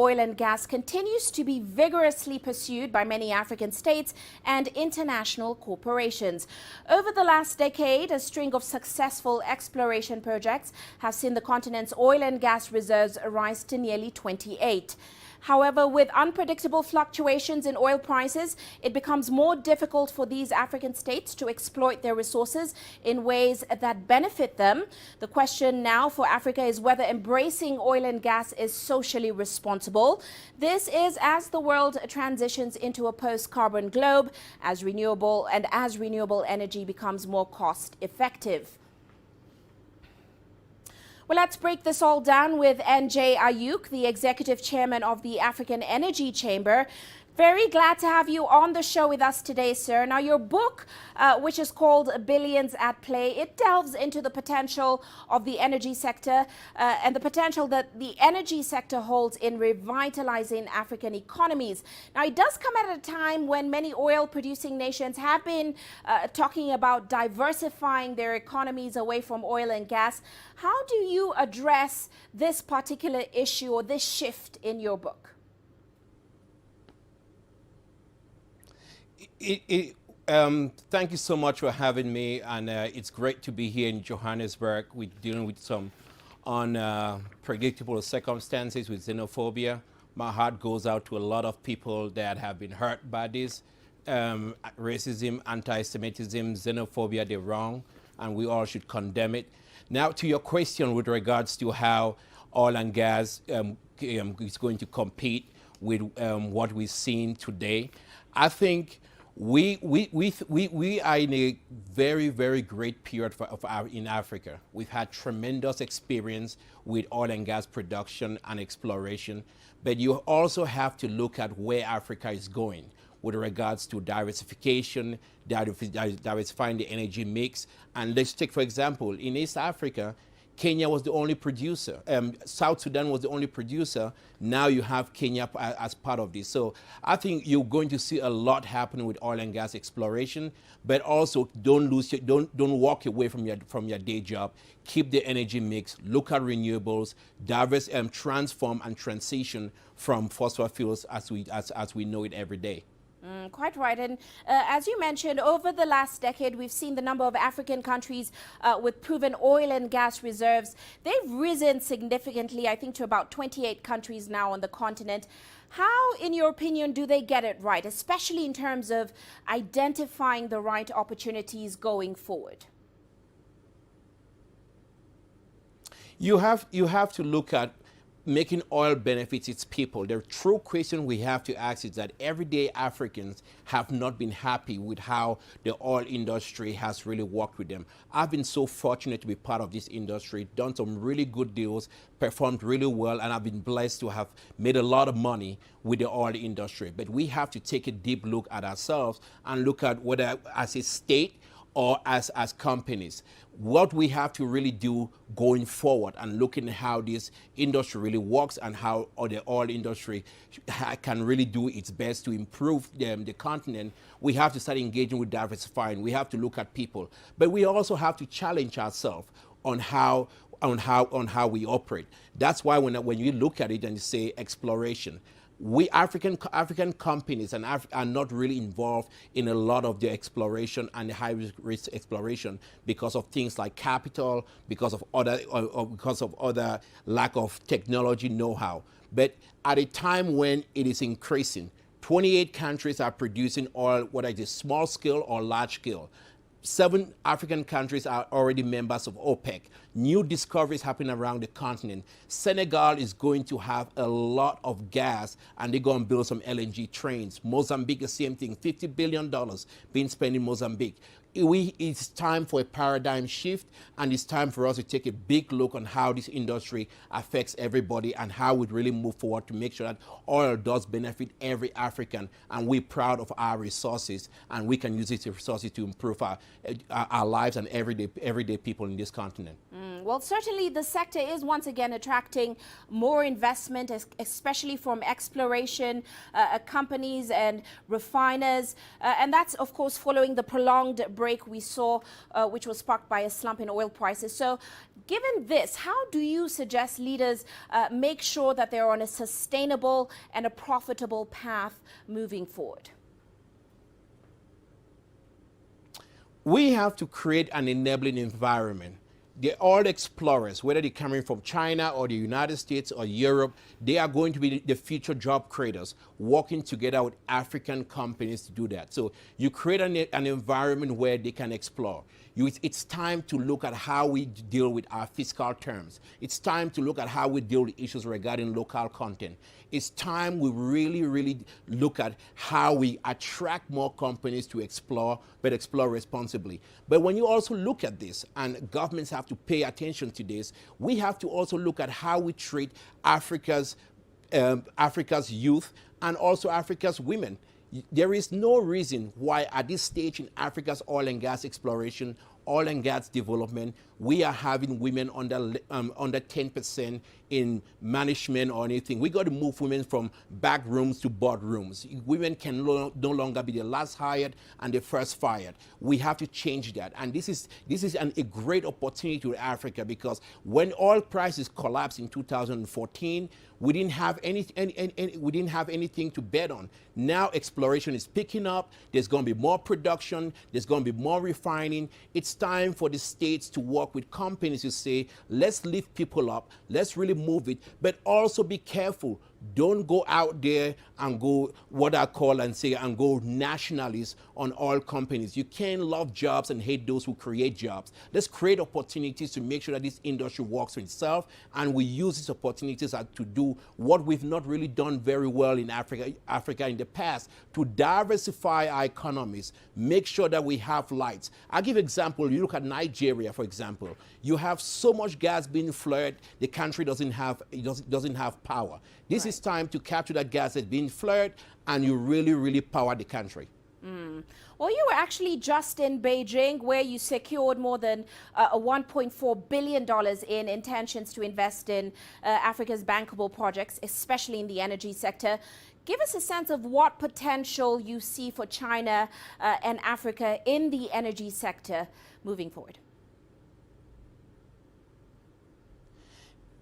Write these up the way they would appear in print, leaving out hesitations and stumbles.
oil and gas continues to be vigorously pursued by many African states and international corporations. Over the last decade, a string of successful exploration projects have seen the continent's oil and gas reserves rise to nearly 28. However, with unpredictable fluctuations in oil prices, it becomes more difficult for these African states to exploit their resources in ways that benefit them. The question now for Africa is whether embracing oil and gas is socially responsible. This is as the world transitions into a post-carbon globe, as renewable energy becomes more cost-effective. Well, let's break this all down with NJ Ayuk, the Executive Chairman of the African Energy Chamber. Very glad to have you on the show with us today, sir. Now, your book, which is called Billions at Play, it delves into the potential of the energy sector and the potential that the energy sector holds in revitalizing African economies. Now, it does come at a time when many oil-producing nations have been talking about diversifying their economies away from oil and gas. How do you address this particular issue or this shift in your book? Thank you so much for having me, and it's great to be here in Johannesburg. We're dealing with some unpredictable circumstances with xenophobia. My heart goes out to a lot of people that have been hurt by this. Racism, anti-Semitism, xenophobia, they're wrong, and we all should condemn it. Now, to your question with regards to how oil and gas is going to compete with what we're seeing today, I think we are in a very, very great period in Africa. We've had tremendous experience with oil and gas production and exploration, but you also have to look at where Africa is going with regards to diversification, diversifying the energy mix. And let's take, for example, in East Africa, Kenya was the only producer. South Sudan was the only producer. Now you have Kenya as part of this. So I think you're going to see a lot happening with oil and gas exploration, but also don't walk away from your day job. Keep the energy mix. Look at renewables. Transform and transition from fossil fuels as we know it every day. Quite right. And as you mentioned, over the last decade, we've seen the number of African countries with proven oil and gas reserves. They've risen significantly, I think, to about 28 countries now on the continent. How, in your opinion, do they get it right, especially in terms of identifying the right opportunities going forward? You have to look at making oil benefits its people. The true question we have to ask is that everyday Africans have not been happy with how the oil industry has really worked with them. I've been so fortunate to be part of this industry, done some really good deals, performed really well, and I've been blessed to have made a lot of money with the oil industry. But we have to take a deep look at ourselves and look at whether as a state or as companies, what we have to really do going forward and looking at how this industry really works and how the oil industry can really do its best to improve the continent. We have to start engaging with diversifying. We have to look at people, but we also have to challenge ourselves on how we operate. That's why when you look at it and you say exploration, we African companies are not really involved in a lot of the exploration and the high-risk exploration because of things like capital, because of other lack of technology know-how. But at a time when it is increasing, 28 countries are producing oil, whether it is small scale or large scale. 7 African countries are already members of OPEC. New discoveries happening around the continent. Senegal is going to have a lot of gas, and they're going to build some LNG trains. Mozambique, the same thing, $50 billion being spent in Mozambique. It's time for a paradigm shift, and it's time for us to take a big look on how this industry affects everybody and how we really move forward to make sure that oil does benefit every African, and we're proud of our resources, and we can use these resources to improve our lives and everyday people in this continent. Well, certainly the sector is once again attracting more investment, especially from exploration companies and refiners. And that's, of course, following the prolonged break we saw, which was sparked by a slump in oil prices. So given this, how do you suggest leaders make sure that they're on a sustainable and a profitable path moving forward? We have to create an enabling environment. All explorers, whether they're coming from China or the United States or Europe, they are going to be the future job creators, working together with African companies to do that. So you create an environment where they can explore. It's time to look at how we deal with our fiscal terms. It's time to look at how we deal with issues regarding local content. It's time we really look at how we attract more companies to explore, but explore responsibly. But when you also look at this, and governments have to pay attention to this, we have to also look at how we treat Africa's youth and also Africa's women. There is no reason why at this stage in Africa's oil and gas exploration, oil and gas development, we are having women under 10% in management or anything. We got to move women from back rooms to boardrooms. Women can no longer be the last hired and the first fired. We have to change that. And this is a great opportunity to Africa, because when oil prices collapsed in 2014, we didn't have anything to bet on. Now exploration is picking up. There's going to be more production. There's going to be more refining. It's time for the states to work with companies to say, let's lift people up. Let's really move it, but also be careful. Don't go out there and go what I call and say and go nationalist on oil companies. You can't love jobs and hate those who create jobs. Let's create opportunities to make sure that this industry works for itself, and we use these opportunities to do what we've not really done very well in Africa in the past, to diversify our economies, make sure that we have lights. I'll give an example. You look at Nigeria, for example. You have so much gas being flared, the country doesn't have power. This is time to capture that gas that's being flared, and you really power the country. Well, you were actually just in Beijing, where you secured more than $1.4 billion in intentions to invest in Africa's bankable projects, especially in the energy sector. Give us a sense of what potential you see for China and Africa in the energy sector moving forward.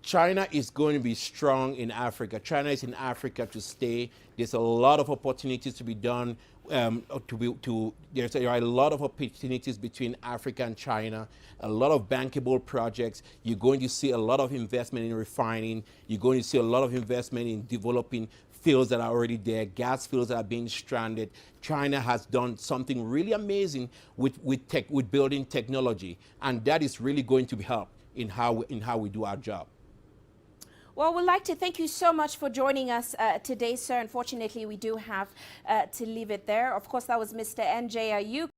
China is going to be strong in Africa. China is in Africa to stay. There's a lot of opportunities to be done. There are a lot of opportunities between Africa and China, a lot of bankable projects. You're going to see a lot of investment in refining. You're going to see a lot of investment in developing fields that are already there, gas fields that are being stranded. China has done something really amazing with building technology, and that is really going to help in how we do our job. Well, we'd like to thank you so much for joining us today, sir. Unfortunately, we do have to leave it there. Of course, that was Mr. NJ Ayuk.